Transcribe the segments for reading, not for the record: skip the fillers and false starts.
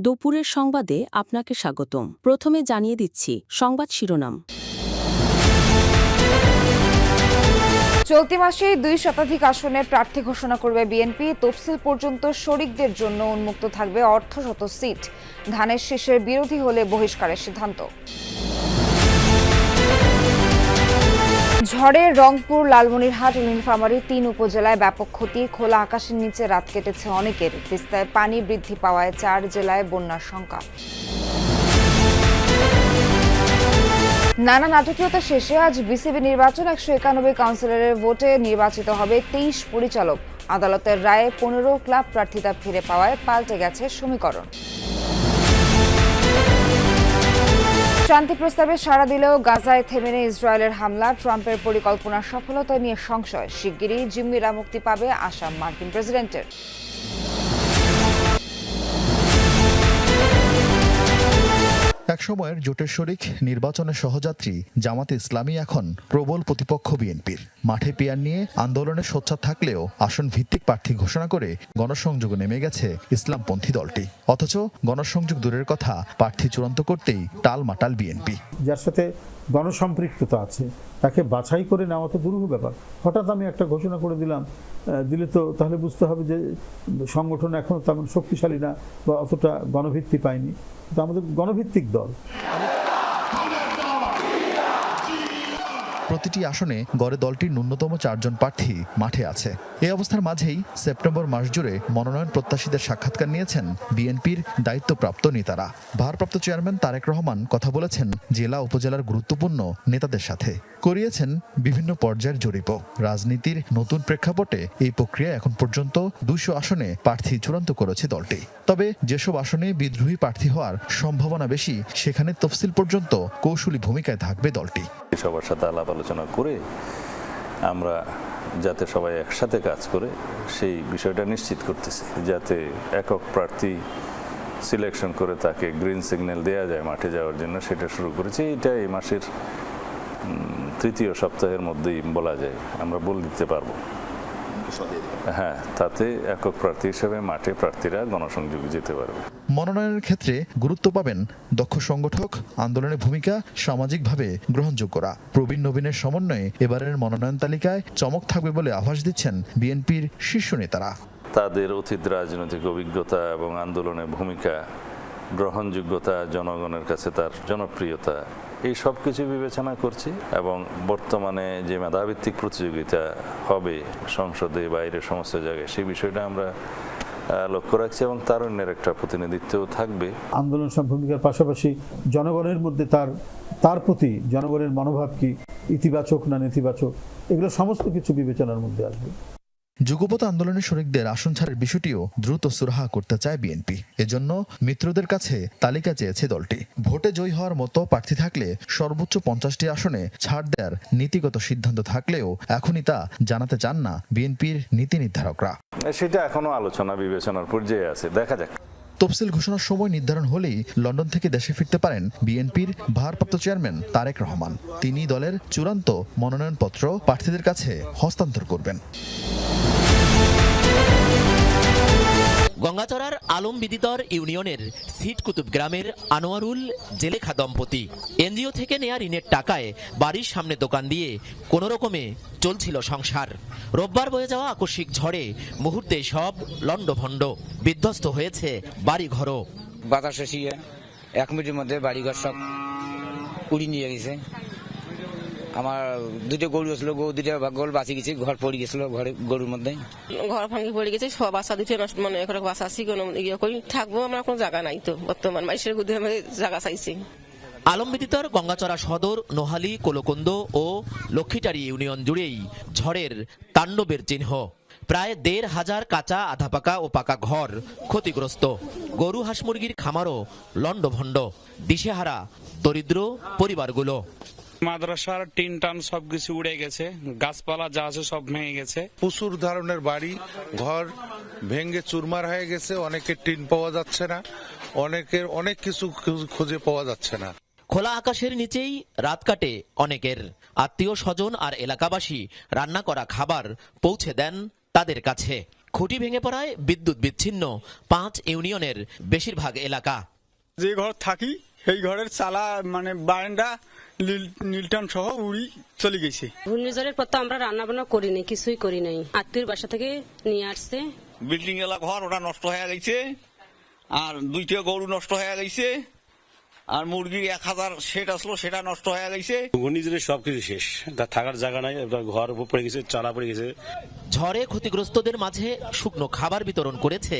দুপুরের সংবাদে আপনাকে স্বাগতম। প্রথমে জানিয়ে দিচ্ছি সংবাদ শিরোনাম। চলতি মাসে 2 শতাধিক আসনে প্রার্থী ঘোষণা করবে বিএনপি। তফসিল পর্যন্ত শরিকদের জন্য উন্মুক্ত থাকবে অর্ধশত সিট। ধানের শীষের বিরোধী হলে বহিষ্কারের সিদ্ধান্ত। ঝড়ে রংপুর, লালমনিরহাট ও নীলফামারী 3 উপজেলায় ব্যাপক ক্ষতি। খোলা আকাশের নিচে রাত কেটেছে অনেকের। তিস্তায় পানি বৃদ্ধি পাওয়ায় 4 জেলায় বন্যার শঙ্কা। নানা নাটকীয়তা শেষে আজ বিসিবি নির্বাচন। 191 কাউন্সিলরের ভোটে নির্বাচিত হবে 23 পরিচালক। আদালতের রায়ে 15 ক্লাব প্রার্থিতা ফিরে পাওয়ায় পাল্টে গেছে সমীকরণ। শান্তি প্রস্তাবে সাড়া দিলেও গাজায় থেমে নেই ইসরায়েলের হামলা। ট্রাম্পের পরিকল্পনার সফলতা নিয়ে সংশয়। শিগগিরই জিম্মিরা মুক্তি পাবে আশা মার্কিন প্রেসিডেন্টের। একসময়ের জোটের শরিক নির্বাচনের সহযাত্রী জামাতে ইসলামী এখন প্রবল প্রতিপক্ষ বিএনপির। মাঠে পিয়ার নিয়ে আন্দোলনে সোচ্চার থাকলেও আসন ভিত্তিক প্রার্থী ঘোষণা করে গণসংযোগে নেমে গেছে ইসলামপন্থী দলটি। অথচ গণসংযোগ দূরের কথা, প্রার্থী চূড়ান্ত করতেই টালমাটাল বিএনপি। যার সাথে গণসম্পৃক্ততা আছে তাকে বাছাই করে নেওয়া তো দুরূহ ব্যাপার। হঠাৎ আমি একটা ঘোষণা করে দিলে তো তাহলে বুঝতে হবে যে সংগঠন এখনো তেমন শক্তিশালী না বা অতটা গণভিত্তি পায়নি। কিন্তু আমাদের গণভিত্তিক দল। প্রতিটি আসনে গড়ে দলটির ন্যূনতম 4 জন প্রার্থী মাঠে আছে। এই অবস্থার মাঝেই সেপ্টেম্বর মাস জুড়ে মনোনয়ন প্রত্যাশীদের সাক্ষাৎকার নিয়েছেন বিএনপির দায়িত্বপ্রাপ্ত নেতারা। ভারপ্রাপ্ত চেয়ারম্যান তারেক রহমান কথা বলেছেন জেলা উপজেলার গুরুত্বপূর্ণ নেতাদের সাথে, করিয়েছেন বিভিন্ন পর্যায়ের জরিপও। রাজনীতির নতুন প্রেক্ষাপটে এই প্রক্রিয়া এখন পর্যন্ত 200 আসনে প্রার্থী চূড়ান্ত করেছে দলটি। তবে যেসব আসনে বিদ্রোহী প্রার্থী হওয়ার সম্ভাবনা বেশি, সেখানে তফসিল পর্যন্ত কৌশলী ভূমিকায় থাকবে দলটি। সবার সাথে আলাপ আলোচনা করে আমরা যাতে সবাই একসাথে কাজ করে সেই বিষয়টা নিশ্চিত করতেছি, যাতে একক প্রার্থী সিলেকশন করে তাকে গ্রিন সিগন্যাল দেওয়া যায় মাঠে যাওয়ার জন্য, সেটা শুরু করেছি। এটা এই মাসের 3য় সপ্তাহের মধ্যেই বলা যায়, আমরা বলে দিতে পারবো। হ্যাঁ, তাতে একক প্রার্থী হিসেবে মাঠে প্রার্থীরা গণসংযোগে যেতে পারবে। মনোনয়নের ক্ষেত্রে গুরুত্ব পাবেন দক্ষ সংগঠক, আন্দোলনের ভূমিকা সামাজিকভাবে গ্রহণযোগ্যরা। প্রবীণ নবীনের সমন্বয়ে এবারের মনোনয়ন তালিকায় চমক থাকবে বলে আভাস দিচ্ছেন বিএনপির শীর্ষ নেতারা। তাদের অতীত রাজনৈতিক অভিজ্ঞতা এবং আন্দোলনের ভূমিকা, গ্রহণযোগ্যতা, জনগণের কাছে তার জনপ্রিয়তা, এই সব কিছু বিবেচনা করছি। এবং বর্তমানে যে মেধাভিত্তিক প্রতিযোগিতা হবে সংসদে, বাইরে সমস্ত জায়গায়, সেই বিষয়টা আমরা লক্ষ্য রাখছি এবং তারুণ্যের একটা প্রতিনিধিত্বও থাকবে। আন্দোলন ভূমিকার পাশাপাশি জনগণের মধ্যে তার প্রতি জনগণের মনোভাব কি, ইতিবাচক না নেতিবাচক, এগুলো সমস্ত কিছু বিবেচনার মধ্যে আসবে। যুগপৎ আন্দোলনের শরিকদের আসন ছাড়ের বিষয়টিও দ্রুত সুরাহা করতে চায় বিএনপি। এজন্য মিত্রদের কাছে তালিকা চেয়েছে দলটি। ভোটে জয়ী হওয়ার মতো প্রার্থী থাকলে সর্বোচ্চ 50টি আসনে ছাড় দেওয়ার নীতিগত সিদ্ধান্ত থাকলেও এখনই তা জানাতে চান না বিএনপির নীতি নির্ধারকরা। সেটা এখনো আলোচনা বিবেচনার পর্যায়ে আছে, দেখা যাক। তফসিল ঘোষণার সময় নির্ধারণ হলেই লন্ডন থেকে দেশে ফিরতে পারেন বিএনপির ভারপ্রাপ্ত চেয়ারম্যান তারেক রহমান। তিনি দলের চূড়ান্ত মনোনয়নপত্র প্রার্থীদের কাছে হস্তান্তর করবেন। গঙ্গাচড়ার আলম বিদিতর ইউনিয়নের সিট কুতুব গ্রামের আনোয়ারুল জেলেখা দম্পতি এনজিও থেকে নেয়া ঋণের টাকায় বাড়ির সামনে দোকান দিয়ে কোনো রকমে চলছিল সংসার। রোববার বয়ে যাওয়া আকস্মিক ঝড়ে মুহূর্তে সব লণ্ডভণ্ড, বিধ্বস্ত হয়েছে বাড়িঘরও। বাতাস এসিয়ে 1 মিনিটের মধ্যে বাড়িঘর সব উড়ি নিয়ে গেছে। আমার 2টা গরু ছিল, গরু 2টা গরু বাঁচি গেছে, ঘর পড়ে গেছিল, ঘরে গরুর মধ্যে ঘর ভাঙি পড়ে গেছে। সব বাসা 2টা নষ্ট, মানে এখন বাসা আছি, কোনো ইয়ে করি থাকবো আমরা, কোনো জায়গা নাই তো বর্তমান মাইসের গুদে আমি জায়গা চাইছি। আলম বিদিতর গঙ্গাচড়া সদর, নোহালী, কোলকন্দ ও লক্ষ্মীটারি ইউনিয়ন জুড়েই ঝড়ের তাণ্ডবের চিহ্ন। প্রায় 1,500 কাঁচা, আধা পাকা ও পাকা ঘর ক্ষতিগ্রস্ত। গরু, হাঁস, মুরগির খামারও লণ্ডভণ্ড। দিশেহারা দরিদ্র পরিবারগুলো। মাদ্রাসার টিন টান সবকিছু উড়ে গেছে, গাছপালা যা আছে সব ভেঙে গেছে। প্রচুর ধরনের বাড়ি ঘর ভেঙে চুরমার হয়ে গেছে। অনেকের টিন পাওয়া যাচ্ছে না, অনেকের অনেক কিছু খুঁজে পাওয়া যাচ্ছে না। খোলা আকাশের নিচেই রাত কাটে অনেকের। আত্মীয় স্বজন আর এলাকাবাসী রান্না করা খাবার পৌঁছে দেন তাদের কাছে। খুঁটি ভেঙে পড়ায় বিদ্যুৎ বিচ্ছিন্ন 5 ইউনিয়নের বেশিরভাগ এলাকা। যে ঘর থাকি সেই ঘরের চালা মানে বারান্দা নীলটান সহ উড়ি চলে গেছে। ঘূর্ণিঝড়ের পর তো আমরা রান্না বান্না করিনি, কিছুই করি নাই, আত্মীয়র বাসা থেকে নিয়ে আসছে। বিল্ডিং এলা ঘর ওটা নষ্ট হয়ে গেছে, আর 2টা গরু নষ্ট হয়ে গেছে, আর মুরগি 1000 সেট আসলো সেটা নষ্ট হয়ে গেছে। ঘূর্ণিঝড়ে সবকিছু শেষ, থাকার জায়গা নাই, ঘর পড়ে গেছে, চালা পড়ে গেছে। ঝড়ে ক্ষতিগ্রস্তদের মাঝে শুকনো খাবার বিতরণ করেছে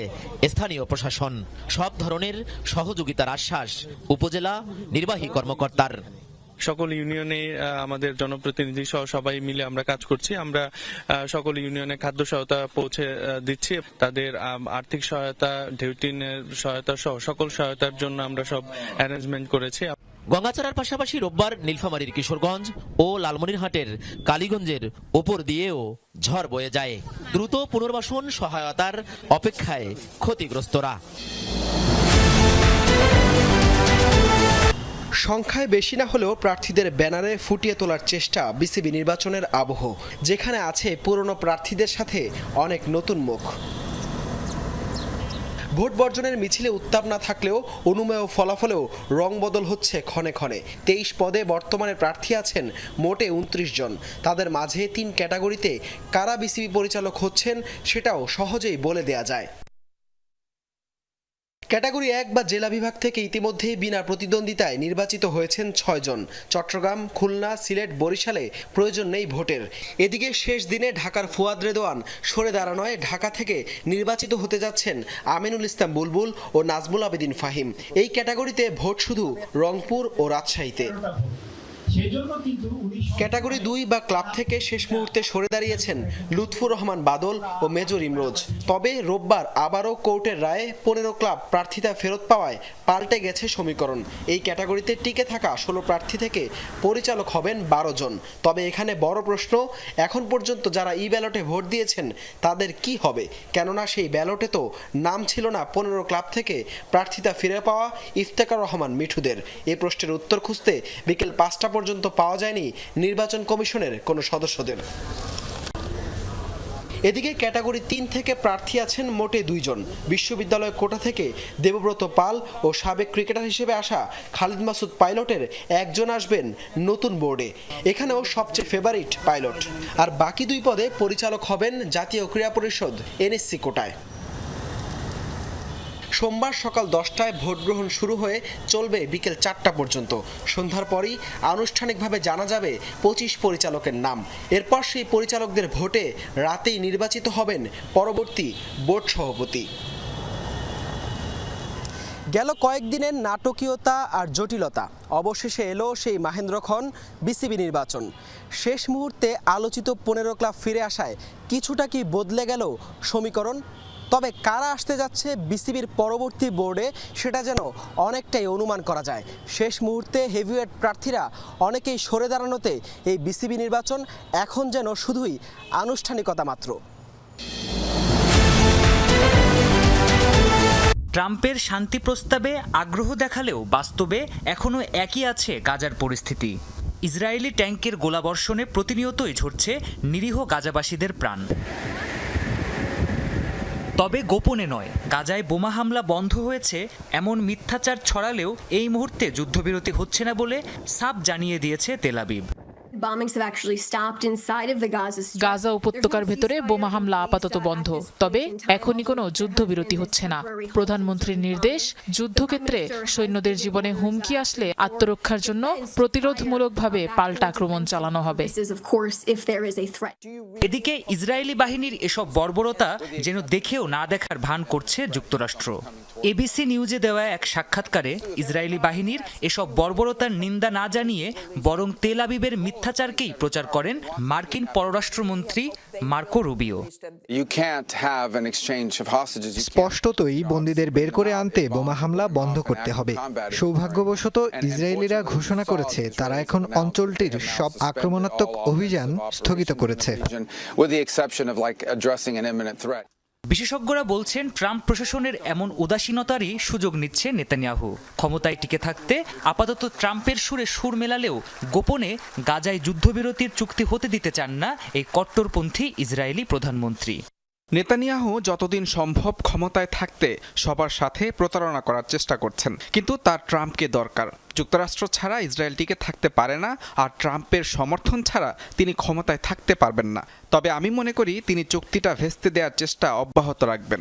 স্থানীয় প্রশাসন। সব ধরনের সহযোগিতার আশ্বাস উপজেলা নির্বাহী কর্মকর্তার। সকল ইউনিয়নে আমাদের জনপ্রতিনিধি সহ সবাই মিলে আমরা কাজ করছি। আমরা সকল ইউনিয়নে খাদ্য সহায়তা পৌঁছে দিচ্ছি। তাদের আর্থিক সহায়তা, ডিউটিনের সহায়তা সহ সকল সহায়তার জন্য আমরা সব অ্যারেঞ্জমেন্ট করেছি। গঙ্গাচড়ার পাশাপাশি রোববার নীলফামারীর কিশোরগঞ্জ ও লালমনিরহাটের কালীগঞ্জের ওপর দিয়েও ঝড় বয়ে যায়। দ্রুত পুনর্বাসন সহায়তার অপেক্ষায় ক্ষতিগ্রস্তরা। সংখ্যায় বেশি না হলেও প্রার্থীদের ব্যানারে ফুটিয়ে তোলার চেষ্টা বিসিবি নির্বাচনের আবহ, যেখানে আছে পুরনো প্রার্থীদের সাথে অনেক নতুন মুখ। ভোট বর্জনের মিছিলে উত্তাপ না থাকলেও অনুমেয় ফলাফলেও রং বদল হচ্ছে ক্ষণে ক্ষণে। 23 পদে বর্তমানে প্রার্থী আছেন মোটে 29 জন। তাদের মাঝে 3 ক্যাটাগরিতে কারা বিসিবি পরিচালক হচ্ছেন সেটাও সহজেই বলে দেয়া যায়। ক্যাটাগরি 1 বা জেলা বিভাগ থেকে ইতিমধ্যেই বিনা প্রতিদ্বন্দ্বিতায় নির্বাচিত হয়েছেন 6 জন। চট্টগ্রাম, খুলনা, সিলেট, বরিশালে প্রয়োজন নেই ভোটের। এদিকে শেষ দিনে ঢাকার ফুয়াদ রেদওয়ান সরে দাঁড়ানোয় ঢাকা থেকে নির্বাচিত হতে যাচ্ছেন আমিনুল ইসলাম বুলবুল ও নাজমুল আবেদিন ফাহিম। এই ক্যাটাগরিতে ভোট শুধু রংপুর ও রাজশাহীতে। ক্যাটাগরি 2 বা ক্লাব থেকে শেষ মুহূর্তে সরে দাঁড়িয়েছেন লুৎফুর রহমান বাদল ও মেজর ইমরোজ। তবে রোববার আবারও কোর্টের রায়ে 15 ক্লাব প্রার্থিতা ফেরত পাওয়ায় পাল্টে গেছে সমীকরণ। এই ক্যাটাগরিতে টিকে থাকা 16 প্রার্থী থেকে পরিচালক হবেন 12 জন। তবে এখানে বড় প্রশ্ন, এখন পর্যন্ত যারা ই ব্যালটে ভোট দিয়েছেন তাদের কি হবে? কেননা সেই ব্যালটে তো নাম ছিল না 15 ক্লাব থেকে প্রার্থিতা ফিরে পাওয়া ইফতেখার রহমান মিঠুদের। এই প্রশ্নের উত্তর খুঁজতে বিকেল 5টা পর্যন্ত পাওয়া যায়নি নির্বাচন কমিশনের কোনো সদস্যদের। এদিকে ক্যাটাগরি 3 থেকে প্রার্থী আছেন মোটে 2 জন। বিশ্ববিদ্যালয় কোটা থেকে দেবব্রত পাল ও সাবেক ক্রিকেটার হিসেবে আসা খালিদ মাসুদ পাইলটের একজন আসবেন নতুন বোর্ডে। এখানেও সবচেয়ে ফেভারিট পাইলট। আর বাকি 2 পদে পরিচালক হবেন জাতীয় ক্রীড়া পরিষদ NSC কোটায়। সোমবার সকাল 10টায় ভোট গ্রহণ শুরু হয়ে চলবে বিকেল 4টা পর্যন্ত। সন্ধ্যার পরই আনুষ্ঠানিকভাবে জানা যাবে 25 পরিচালকের নাম। এরপর সেই পরিচালকদের ভোটে রাতেই নির্বাচিত হবেন পরবর্তী বোর্ড সভাপতি। গেল কয়েকদিনের নাটকীয়তা আর জটিলতা অবশেষে এলো সেই মাহেন্দ্রক্ষণ বিসিবি নির্বাচন। শেষ মুহূর্তে আলোচিত 15 ক্লাব ফিরে আসায় কিছুটা কি বদলে গেল সমীকরণ? তবে কারা আসতে যাচ্ছে বিসিবির পরবর্তী বোর্ডে সেটা যেন অনেকটাই অনুমান করা যায়। শেষ মুহূর্তে হেভিওয়েট প্রার্থীরা অনেকেই সরে দাঁড়ানোতে এই বিসিবি নির্বাচন এখন যেন শুধুই আনুষ্ঠানিকতা মাত্র। ট্রাম্পের শান্তি প্রস্তাবে আগ্রহ দেখালেও বাস্তবে এখনও একই আছে গাজার পরিস্থিতি। ইসরায়েলি ট্যাঙ্কের গোলাবর্ষণে প্রতিনিয়তই ঝরছে নিরীহ গাজাবাসীদের প্রাণ। তবে গোপনে নয়, গাজায় বোমা হামলা বন্ধ হয়েছে এমন মিথ্যাচার ছড়ালেও এই মুহূর্তে যুদ্ধবিরতি হচ্ছে না বলে সাফ জানিয়ে দিয়েছে তেল আবিব। গাজা উপত্যকার ভেতরে বোমা হামলা আপাতত বন্ধ, তবে এখনই কোনো যুদ্ধবিরতি হচ্ছে না। প্রধানমন্ত্রীর নির্দেশ, যুদ্ধক্ষেত্রে সৈন্যদের জীবনে হুমকি আসলে আত্মরক্ষার জন্য প্রতিরোধমূলকভাবে পাল্টা আক্রমণ চালানো হবে। এদিকে ইসরায়েলি বাহিনীর এসব বর্বরতা যেন দেখেও না দেখার ভান করছে যুক্তরাষ্ট্র। এবিসি নিউজে দেওয়া এক সাক্ষাৎকারে ইসরায়েলি বাহিনীর এসব বর্বরতার নিন্দা না জানিয়ে বরং তেল আবিবের মিথ্যাচারকেই প্রচার করেন মার্কিন পররাষ্ট্রমন্ত্রী মার্কো রুবিও। স্পষ্টতই বন্দীদের বের করে আনতে বোমা হামলা বন্ধ করতে হবে। সৌভাগ্যবশত ইসরায়েলিরা ঘোষণা করেছে তারা এখন অঞ্চলটির সব আক্রমণাত্মক অভিযান স্থগিত করেছে। বিশেষজ্ঞরা বলছেন ট্রাম্প প্রশাসনের এমন উদাসীনতারই সুযোগ নিচ্ছে নেতানিয়াহু। ক্ষমতায় টিকে থাকতে আপাতত ট্রাম্পের সুরে সুর মেলালেও গোপনে গাজায় যুদ্ধবিরতির চুক্তি হতে দিতে চান না এই কট্টরপন্থী ইসরায়েলি প্রধানমন্ত্রী। নেতানিয়াহু যতদিন সম্ভব ক্ষমতায় থাকতে সবার সাথে প্রতারণা করার চেষ্টা করছেন, কিন্তু তার ট্রাম্পকে দরকার। যুক্তরাষ্ট্র ছাড়া ইসরায়েল টিকে থাকতে পারে না, আর ট্রাম্পের সমর্থন ছাড়া তিনি ক্ষমতায় থাকতে পারবেন না। তবে আমি মনে করি তিনি চুক্তিটা ভেস্তে দেওয়ার চেষ্টা অব্যাহত রাখবেন।